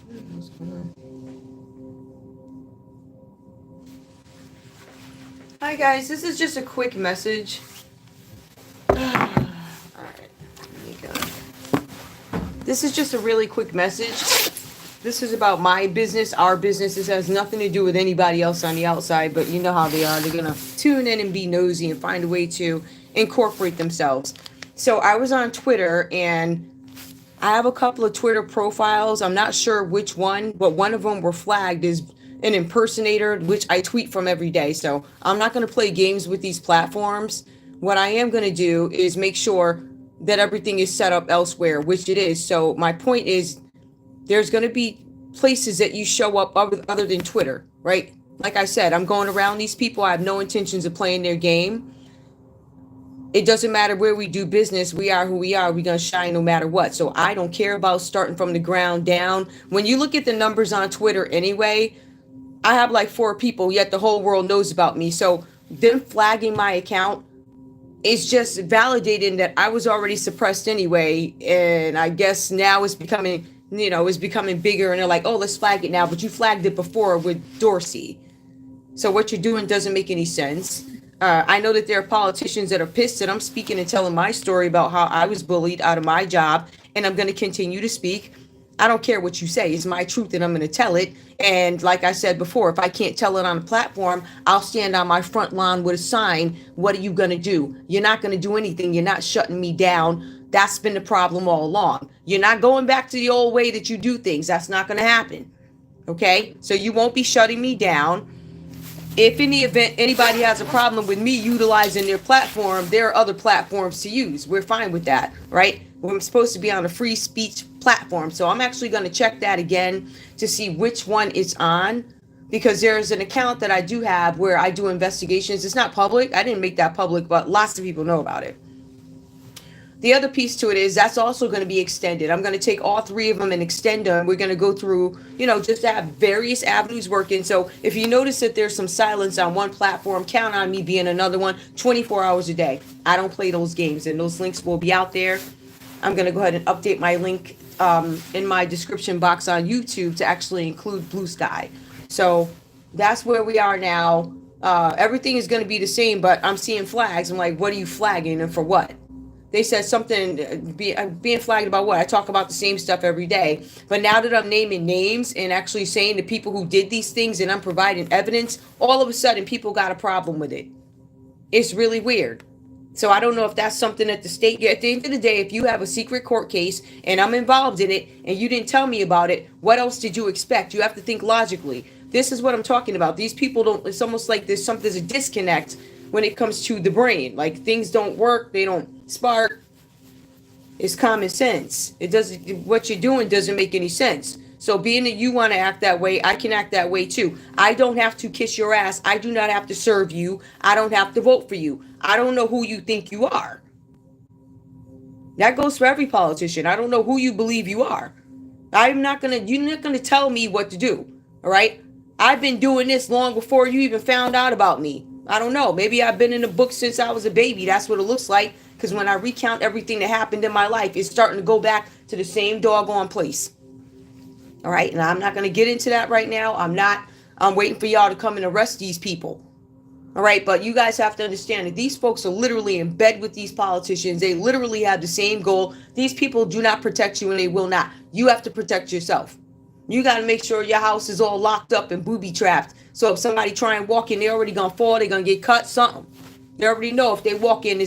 What's going on? Hi guys, this is just a quick message. Alright, let me go. This is just a really quick message. This is about my business, our business. This has nothing to do with anybody else on the outside, but you know how they are. They're gonna tune in and be nosy and find a way to incorporate themselves. So I was on Twitter and I have a couple of Twitter profiles. I'm not sure which one, but one of them were flagged as an impersonator, which I tweet from every day. So I'm not going to play games with these platforms. What I am going to do is make sure that everything is set up elsewhere, which it is. So my point is there's going to be places that you show up other than Twitter, right? Like I said, I'm going around these people. I have no intentions of playing their game. It doesn't matter where we do business. We are who we are. We're going to shine no matter what. So I don't care about starting from the ground down. When you look at the numbers on Twitter anyway, I have like 4 people, yet the whole world knows about me. So them flagging my account is just validating that I was already suppressed anyway. And I guess now it's becoming, it's becoming bigger. And they're like, oh, let's flag it now. But you flagged it before with Dorsey. So what you're doing doesn't make any sense. I know that there are politicians that are pissed that I'm speaking and telling my story about how I was bullied out of my job, and I'm going to continue to speak. I don't care what you say. It's my truth, and I'm going to tell it. And like I said before, if I can't tell it on a platform, I'll stand on my front lawn with a sign. What are you going to do? You're not going to do anything. You're not shutting me down. That's been the problem all along. You're not going back to the old way that you do things. That's not going to happen. Okay? So you won't be shutting me down. If in the event anybody has a problem with me utilizing their platform, there are other platforms to use. We're fine with that, right? We're supposed to be on a free speech platform. So I'm actually going to check that again to see which one it's on, because there's an account that I do have where I do investigations. It's not public. I didn't make that public, but lots of people know about it. The other piece to it is that's also going to be extended. I'm going to take all 3 of them and extend them. We're going to go through, just to have various avenues working. So if you notice that there's some silence on one platform, count on me being another one 24 hours a day. I don't play those games, and those links will be out there. I'm going to go ahead and update my link in my description box on YouTube to actually include Blue Sky. So that's where we are now. Everything is going to be the same, but I'm seeing flags. I'm like, what are you flagging and for what? They said something being flagged about what? I talk about the same stuff every day. But now that I'm naming names and actually saying the people who did these things and I'm providing evidence, all of a sudden people got a problem with it. It's really weird. So I don't know if that's something that the state, at the end of the day, if you have a secret court case and I'm involved in it and you didn't tell me about it, what else did you expect? You have to think logically. This is what I'm talking about. These people don't, it's almost like there's a disconnect when it comes to the brain. Like things don't work, they don't spark. It's common sense. It doesn't, what you're doing doesn't make any sense. So being that you want to act that way, I can act that way too. I don't have to kiss your ass. I do not have to serve you. I don't have to vote for you. I don't know who you think you are. That goes for every politician. I don't know who you believe you are. You're not gonna tell me what to do. All right. I've been doing this long before you even found out about me. I don't know. Maybe I've been in the book since I was a baby. That's what it looks like. Because when I recount everything that happened in my life, it's starting to go back to the same doggone place. All right. And I'm not going to get into that right now. I'm waiting for y'all to come and arrest these people. All right. But you guys have to understand that these folks are literally in bed with these politicians. They literally have the same goal. These people do not protect you and they will not. You have to protect yourself. You got to make sure your house is all locked up and booby trapped. So if somebody try and walk in, they're already going to fall. They're going to get cut, something. They already know if they walk in,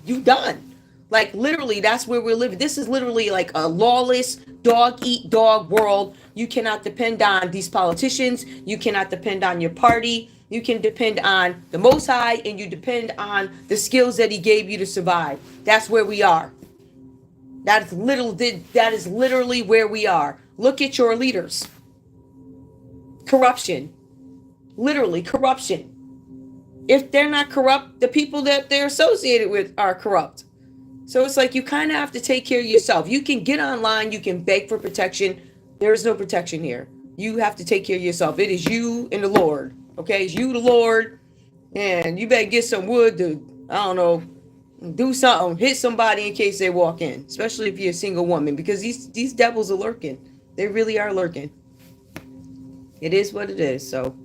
you done. Like literally, that's where we're living. This is literally like a lawless dog eat dog world. You cannot depend on these politicians. You cannot depend on your party. You can depend on the Most High, and you depend on the skills that He gave you to survive. That's where we are. That is literally where we are. Look at your leaders. Corruption. Literally corruption. If they're not corrupt, the people that they're associated with are corrupt. So it's like you kind of have to take care of yourself. You can get online, you can beg for protection. There is no protection here. You have to take care of yourself. It is you and the Lord. Okay? It's you, the Lord, and you better get some wood to, I don't know, do something, hit somebody in case they walk in, especially if you're a single woman, because these devils are lurking. They really are lurking. It is what it is. So,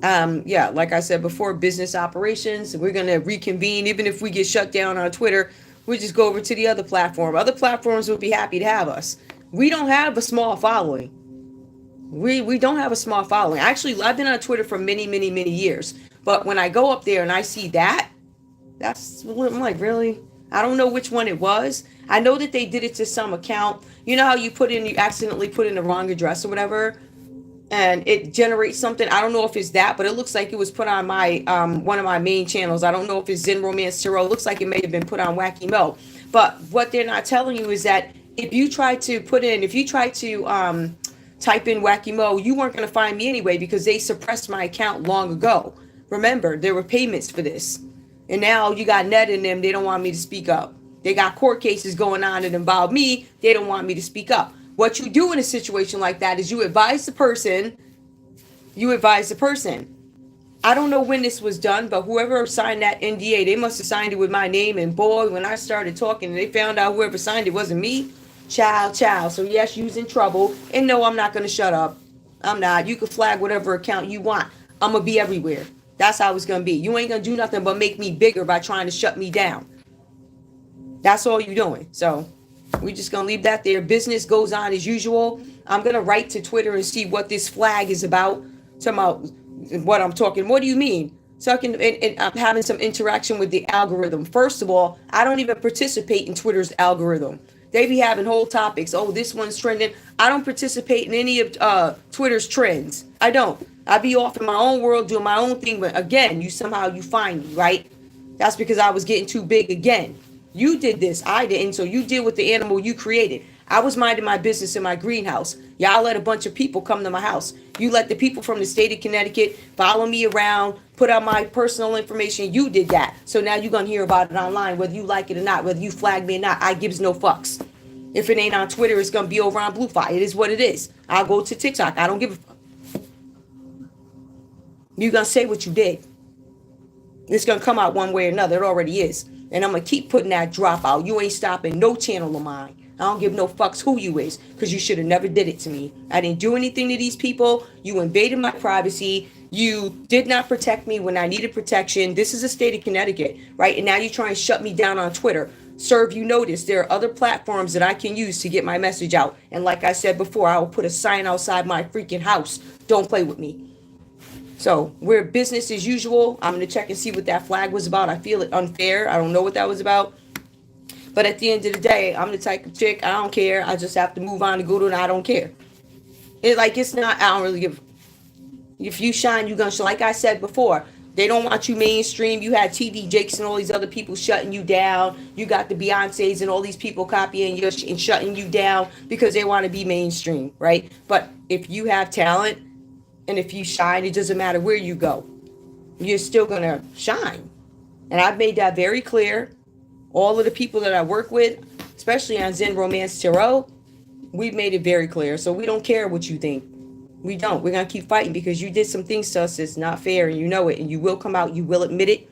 yeah, like I said before, business operations, we're going to reconvene. Even if we get shut down on Twitter, we just go over to the other platform. Other platforms would be happy to have us. We don't have a small following. We don't have a small following. Actually, I've been on Twitter for many, many, many years. But when I go up there and I see that, that's what I'm like, really? I don't know which one it was. I know that they did it to some account. You know how you accidentally put in the wrong address or whatever, and it generates something. I don't know if it's that, but it looks like it was put on my one of my main channels. I don't know if it's Zen Romance Tarot. It looks like it may have been put on Wacky Mo. But what they're not telling you is that if you try to type in Wacky Mo, you weren't going to find me anyway because they suppressed my account long ago. Remember, there were payments for this. And now you got Ned in them, they don't want me to speak up. They got court cases going on that involve me, they don't want me to speak up. What you do in a situation like that is you advise the person. I don't know when this was done, but whoever signed that NDA, they must have signed it with my name. And boy, when I started talking and they found out whoever signed it wasn't me, child. So yes, you's in trouble. And no, I'm not going to shut up. I'm not. You can flag whatever account you want. I'm going to be everywhere. That's how it's going to be. You ain't going to do nothing but make me bigger by trying to shut me down. That's all you're doing. So we're just going to leave that there. Business goes on as usual. I'm going to write to Twitter and see what this flag is about. Talking about what I'm talking. What do you mean? So I'm having some interaction with the algorithm. First of all, I don't even participate in Twitter's algorithm. They be having whole topics. Oh, this one's trending. I don't participate in any of Twitter's trends. I don't. I be off in my own world doing my own thing. But again, you find me, right? That's because I was getting too big again. You did this. I didn't. So you deal with the animal you created. I was minding my business in my greenhouse. Y'all let a bunch of people come to my house. You let the people from the state of Connecticut follow me around, put out my personal information. You did that. So now you're going to hear about it online, whether you like it or not, whether you flag me or not. I gives no fucks. If it ain't on Twitter, it's going to be over on Bluefy. It is what it is. I'll go to TikTok. I don't give a fuck. You're going to say what you did. It's going to come out one way or another. It already is. And I'm going to keep putting that drop out. You ain't stopping no channel of mine. I don't give no fucks who you is, because you should have never did it to me. I didn't do anything to these people. You invaded my privacy. You did not protect me when I needed protection. This is a state of Connecticut, right? And now you're trying to shut me down on Twitter. Sir, you notice there are other platforms that I can use to get my message out. And like I said before, I will put a sign outside my freaking house. Don't play with me. So we're business as usual. I'm going to check and see what that flag was about. I feel it unfair. I don't know what that was about. But at the end of the day, I'm the type of chick, I don't care. I just have to move on and go to it. I don't care. It's not, I don't really give. If you shine, you gonna shine. Like I said before, they don't want you mainstream. You had TD Jakes and all these other people shutting you down. You got the Beyoncés and all these people copying you and shutting you down because they want to be mainstream, right? But if you have talent and if you shine, it doesn't matter where you go. You're still gonna shine. And I've made that very clear. All of the people that I work with, especially on Zen Romance Tarot, we've made it very clear. So we don't care what you think. We don't. We're going to keep fighting because you did some things to us that's not fair and you know it. And you will come out. You will admit it.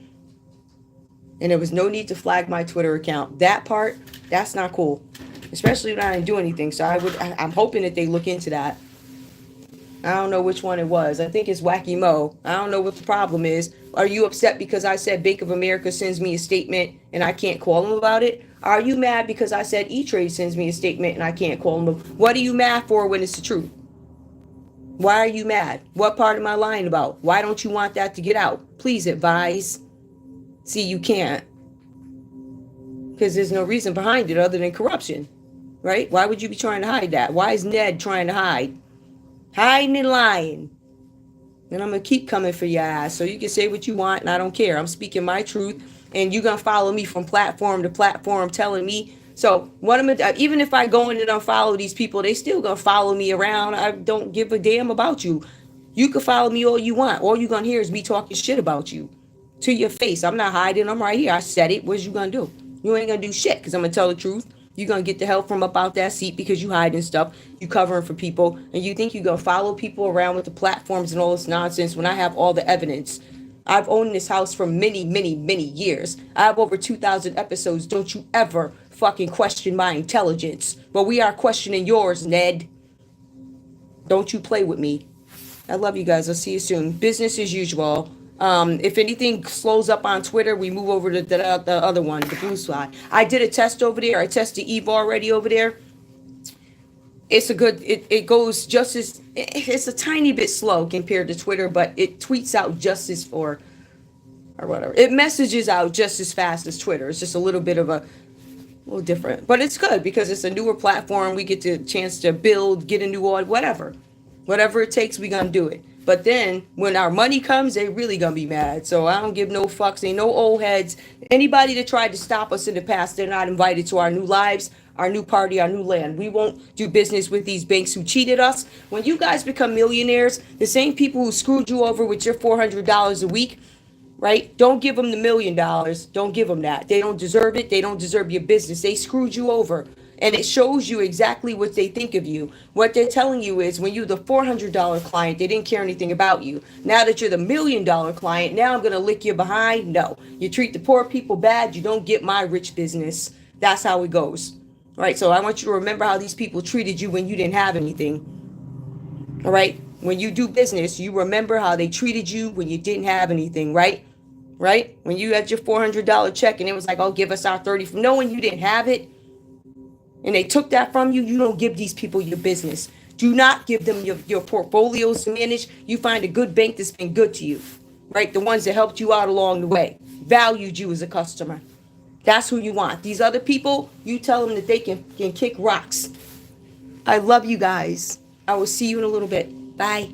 And there was no need to flag my Twitter account. That part, that's not cool. Especially when I didn't do anything. So I'm hoping that they look into that. I don't know which one it was. I think it's Wacky Mo. I don't know what the problem is. Are you upset because I said Bank of America sends me a statement and I can't call them about it? Are you mad because I said E-Trade sends me a statement and I can't call them? What are you mad for when it's the truth? Why are you mad? What part am I lying about? Why don't you want that to get out? Please advise. See, you can't. Because there's no reason behind it other than corruption. Right? Why would you be trying to hide that? Why is Ned trying to hide? Hiding and lying. And I'm going to keep coming for your ass. So you can say what you want and I don't care. I'm speaking my truth. And you're going to follow me from platform to platform telling me. So what I'm gonna, even if I go in and unfollow these people, they still going to follow me around. I don't give a damn about you. You can follow me all you want. All you're going to hear is me talking shit about you. To your face. I'm not hiding. I'm right here. I said it. What you going to do? You ain't going to do shit because I'm going to tell the truth. You're going to get the hell from up out that seat because you hiding stuff. You covering for people. And you think you're going to follow people around with the platforms and all this nonsense when I have all the evidence. I've owned this house for many, many, many years. I have over 2,000 episodes. Don't you ever fucking question my intelligence. But we are questioning yours, Ned. Don't you play with me. I love you guys. I'll see you soon. Business as usual. If anything slows up on Twitter, we move over to the other one, the Blue Sky. I did a test over there. I tested Eve already over there. It's a good, it goes just as, it's a tiny bit slow compared to Twitter, but it tweets out just as, or whatever. It messages out just as fast as Twitter. It's just a little bit of a little different, but it's good because it's a newer platform. We get the chance to build, get a new audience, whatever it takes, we gonna do it. But then when our money comes, they really gonna be mad. So I don't give no fucks. Ain't no old heads. Anybody that tried to stop us in the past, they're not invited to our new lives, our new party, our new land. We won't do business with these banks who cheated us. When you guys become millionaires, the same people who screwed you over with your $400 a week, right? Don't give them the $1 million. Don't give them that. They don't deserve it. They don't deserve your business. They screwed you over. And it shows you exactly what they think of you. What they're telling you is when you're the $400 client, they didn't care anything about you. Now that you're the $1 million client, now I'm going to lick you behind. No, you treat the poor people bad. You don't get my rich business. That's how it goes. All right. So I want you to remember how these people treated you when you didn't have anything. All right. When you do business, you remember how they treated you when you didn't have anything, right? Right? When you had your $400 check and it was like, oh, give us our 30 from knowing you didn't have it. And they took that from you, you don't give these people your business. Do not give them your portfolios to manage. You find a good bank that's been good to you, right? The ones that helped you out along the way, valued you as a customer. That's who you want. These other people, you tell them that they can kick rocks. I love you guys. I will see you in a little bit. Bye.